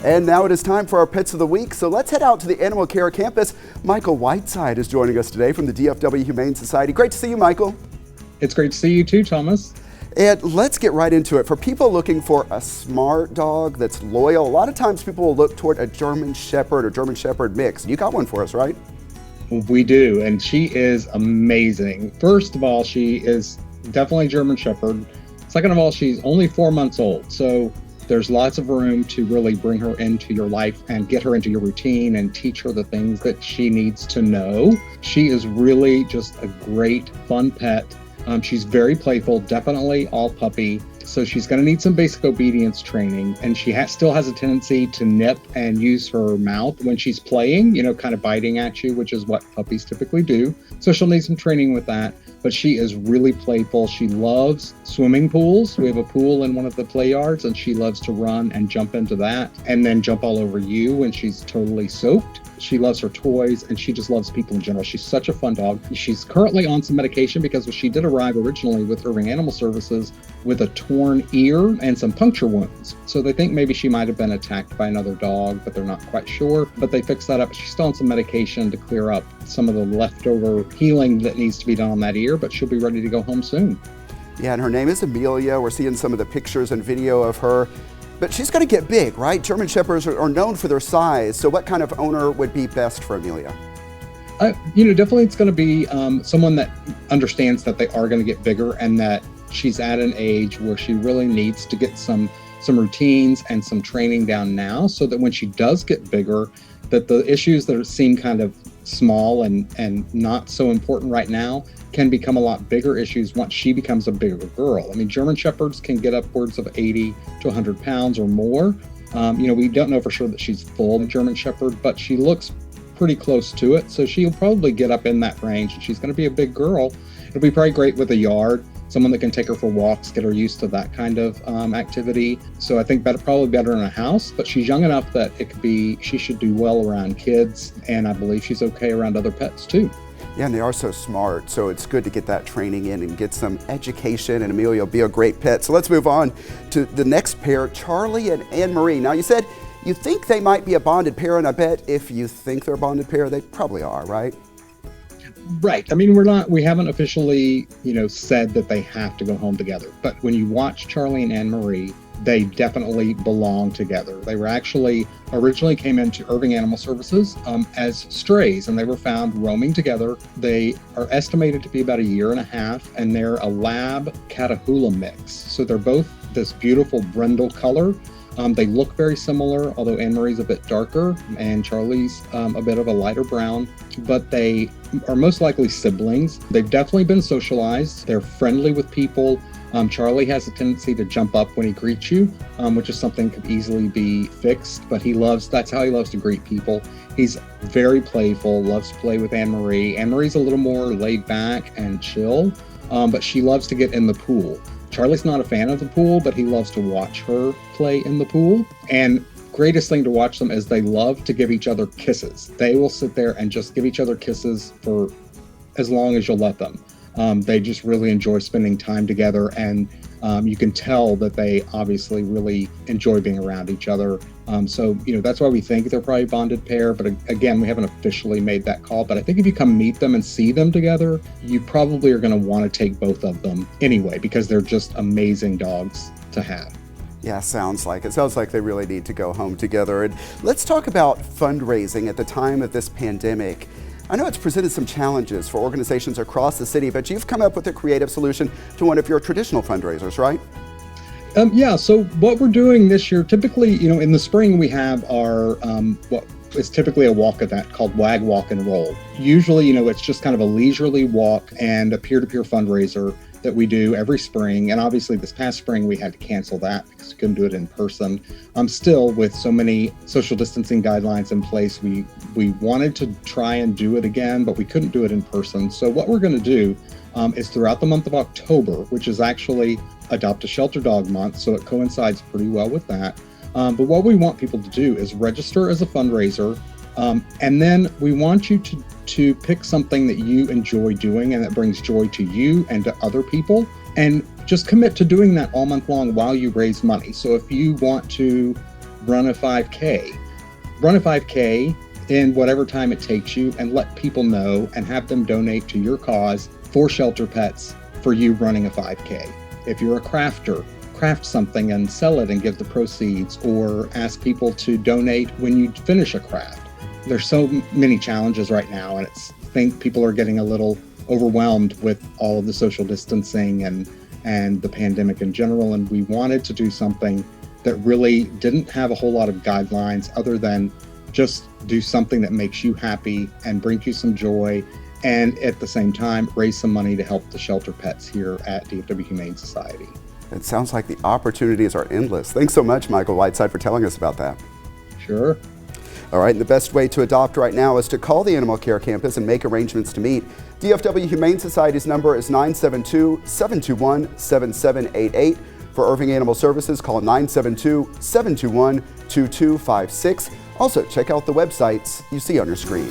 And now it is time for our Pets of the Week, so let's head out to the Animal Care Campus. Michael Whiteside is joining us today from the DFW Humane Society. Great to see you, Michael. It's great to see you too, Thomas. And let's get right into it. For people looking for a smart dog that's loyal, a lot of times people will look toward a German Shepherd or German Shepherd mix. You got one for us, right? We do, and she is amazing. First of all, she is definitely German Shepherd. Second of all, she's only 4 months old, so there's lots of room to really bring her into your life and get her into your routine and teach her the things that she needs to know. She is really just a great, fun pet. She's very playful, definitely all puppy. So she's going to need some basic obedience training, and she still has a tendency to nip and use her mouth when she's playing, kind of biting at you, which is what puppies typically do. So she'll need some training with that, but she is really playful. She loves swimming pools. We have a pool in one of the play yards, and she loves to run and jump into that and then jump all over you when she's totally soaked. She loves her toys, and she just loves people in general. She's such a fun dog. She's currently on some medication because she did arrive originally with Irving Animal Services with a torn ear and some puncture wounds. So they think maybe she might have been attacked by another dog, but they're not quite sure. But they fixed that up. She's still on some medication to clear up some of the leftover healing that needs to be done on that ear, but she'll be ready to go home soon. Yeah, and her name is Amelia. We're seeing some of the pictures and video of her. But she's going to get big, right? German Shepherds are known for their size. So what kind of owner would be best for Amelia? Definitely it's going to be someone that understands that they are going to get bigger and that she's at an age where she really needs to get some routines and some training down now, so that when she does get bigger, that the issues that seem kind of small and not so important right now can become a lot bigger issues once she becomes a bigger girl. I mean, German Shepherds can get upwards of 80 to 100 pounds or more. We don't know for sure that she's full German Shepherd, but she looks pretty close to it. So she'll probably get up in that range, and she's going to be a big girl. It'll be probably great with a yard, someone that can take her for walks, get her used to that kind of activity. So I think probably better in a house, but she's young enough that she should do well around kids, and I believe she's okay around other pets too. Yeah, and they are so smart, so it's good to get that training in and get some education, and Amelia will be a great pet. So let's move on to the next pair, Charlie and Anne-Marie. Now, you said you think they might be a bonded pair, and I bet if you think they're a bonded pair, they probably are, right? Right. I mean, we haven't officially, said that they have to go home together. But when you watch Charlie and Anne-Marie, they definitely belong together. They were originally came into Irving Animal Services as strays, and they were found roaming together. They are estimated to be about 1.5 years, and they're a lab Catahoula mix. So they're both this beautiful brindle color. They look very similar, although Anne-Marie's a bit darker and Charlie's a bit of a lighter brown, but they are most likely siblings. They've definitely been socialized. They're friendly with people. Charlie has a tendency to jump up when he greets you, which is something that could easily be fixed, but that's how he loves to greet people. He's very playful, loves to play with Anne-Marie. Anne-Marie's a little more laid back and chill, but she loves to get in the pool. Charlie's not a fan of the pool, but he loves to watch her play in the pool. And greatest thing to watch them is they love to give each other kisses. They will sit there and just give each other kisses for as long as you'll let them. They just really enjoy spending time together, and you can tell that they obviously really enjoy being around each other. So that's why we think they're probably a bonded pair, but again, we haven't officially made that call. But I think if you come meet them and see them together, you probably are going to want to take both of them anyway, because they're just amazing dogs to have. Yeah, sounds like it. Sounds like they really need to go home together. And let's talk about fundraising at the time of this pandemic. I know it's presented some challenges for organizations across the city, but you've come up with a creative solution to one of your traditional fundraisers, right? Yeah, so what we're doing this year, typically, in the spring we have our, what is typically a walk event called Wag, Walk, and Roll. Usually, it's just kind of a leisurely walk and a peer-to-peer fundraiser that we do every spring. And obviously this past spring we had to cancel that because we couldn't do it in person. Still, with so many social distancing guidelines in place, we wanted to try and do it again, but we couldn't do it in person. So what we're going to do is throughout the month of October, which is actually Adopt a Shelter Dog Month, so it coincides pretty well with that. But what we want people to do is register as a fundraiser, and then we want you to pick something that you enjoy doing and that brings joy to you and to other people, and just commit to doing that all month long while you raise money. So if you want to run a 5K. Run a 5K in whatever time it takes you and let people know and have them donate to your cause for shelter pets for you running a 5K. If you're a crafter, craft something and sell it and give the proceeds, or ask people to donate when you finish a craft. There's so many challenges right now, and I think people are getting a little overwhelmed with all of the social distancing and the pandemic in general, and we wanted to do something that really didn't have a whole lot of guidelines other than just do something that makes you happy and brings you some joy, and at the same time raise some money to help the shelter pets here at DFW Humane Society. It sounds like the opportunities are endless. Thanks so much, Michael Whiteside, for telling us about that. Sure. All right, and the best way to adopt right now is to call the Animal Care Campus and make arrangements to meet. DFW Humane Society's number is 972-721-7788. For Irving Animal Services, call 972-721-2256. Also, check out the websites you see on your screen.